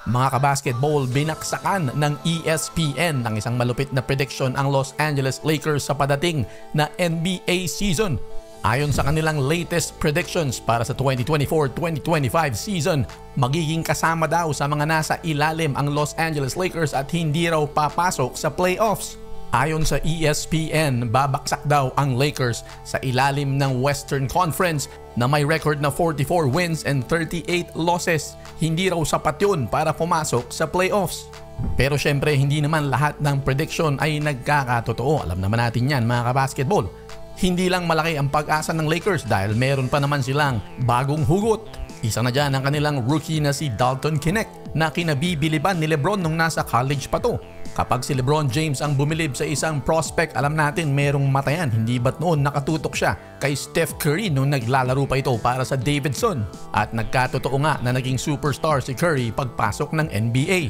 Mga kabasketball, binaksakan ng ESPN ng isang malupit na prediction ang Los Angeles Lakers sa padating na NBA season. Ayon sa kanilang latest predictions para sa 2024-2025 season, magiging kasama daw sa mga nasa ilalim ang Los Angeles Lakers at hindi raw papasok sa playoffs. Ayon sa ESPN, babaksak daw ang Lakers sa ilalim ng Western Conference na may record na 44 wins and 38 losses. Hindi raw sapat yun para pumasok sa playoffs. Pero syempre hindi naman lahat ng prediction ay nagkakatotoo. Alam naman natin yan mga kabasketball. Hindi lang malaki ang pag-asa ng Lakers dahil meron pa naman silang bagong hugot. Isa na dyan ang kanilang rookie na si Dalton Knecht na kinabibiliban ni Lebron nung nasa college pa to. Kapag si LeBron James ang bumilib sa isang prospect, alam natin merong matayan. Hindi ba't noon nakatutok siya kay Steph Curry nung naglalaro pa ito para sa Davidson. At nagkatotoo nga na naging superstar si Curry pagpasok ng NBA.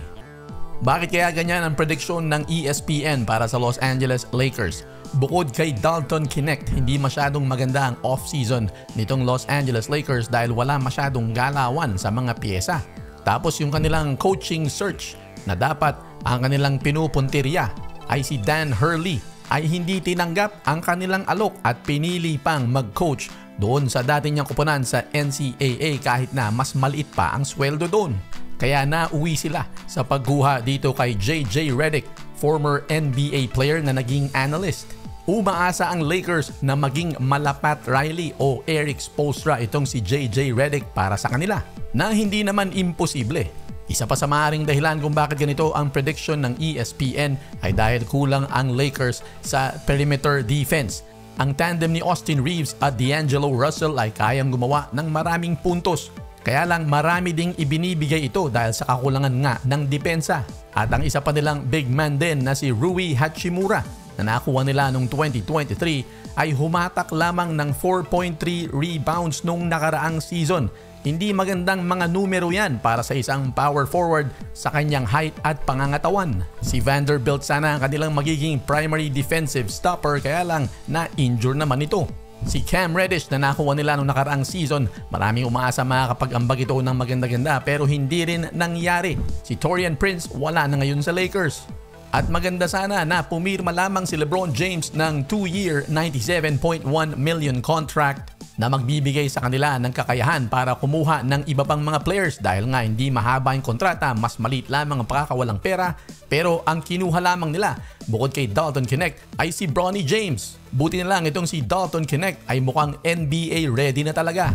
Bakit kaya ganyan ang prediction ng ESPN para sa Los Angeles Lakers? Bukod kay Dalton Knecht, hindi masyadong maganda ang off-season nitong Los Angeles Lakers dahil wala masyadong galawan sa mga pyesa. Tapos yung kanilang coaching search na dapat ang kanilang pinupuntirya ay si Dan Hurley ay hindi tinanggap ang kanilang alok at pinili pang mag-coach doon sa dati niyang kupunan sa NCAA kahit na mas maliit pa ang sweldo doon. Kaya nauwi sila sa pagguha dito kay JJ Redick, former NBA player na naging analyst. Umaasa ang Lakers na maging Malapat Riley o Eric Spoelstra itong si JJ Redick para sa kanila na hindi naman imposible. Isa pa sa maaaring dahilan kung bakit ganito ang prediction ng ESPN ay dahil kulang ang Lakers sa perimeter defense. Ang tandem ni Austin Reeves at D'Angelo Russell ay kayang gumawa ng maraming puntos. Kaya lang marami ding ibinibigay ito dahil sa kakulangan nga ng depensa. At ang isa pa nilang big man din na si Rui Hachimura na nakuha nila noong 2023 ay humatak lamang ng 4.3 rebounds noong nakaraang season. Hindi magandang mga numero yan para sa isang power forward sa kanyang height at pangangatawan. Si Vanderbilt sana ang kanilang magiging primary defensive stopper kaya lang na-injure naman ito. Si Cam Reddish na nakuha nila noong nakaraang season, maraming umaasa makakapag-ambag ito ng maganda-ganda pero hindi rin nangyari. Si Taurean Prince wala na ngayon sa Lakers. At maganda sana na pumirma lamang si LeBron James ng 2-year $97.1 million contract na magbibigay sa kanila ng kakayahan para kumuha ng iba pang mga players dahil nga hindi mahaba yung kontrata, mas maliit lamang ang pakakawalang pera. Pero ang kinuha lamang nila bukod kay Dalton Knecht ay si Bronny James. Buti na lang itong si Dalton Knecht ay mukhang NBA ready na talaga.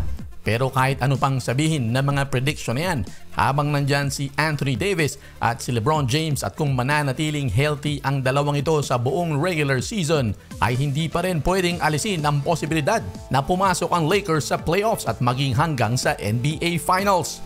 Pero kahit ano pang sabihin ng mga prediction na yan, habang nandyan si Anthony Davis at si LeBron James at kung mananatiling healthy ang dalawang ito sa buong regular season, ay hindi pa rin pwedeng alisin ang posibilidad na pumasok ang Lakers sa playoffs at maging hanggang sa NBA Finals.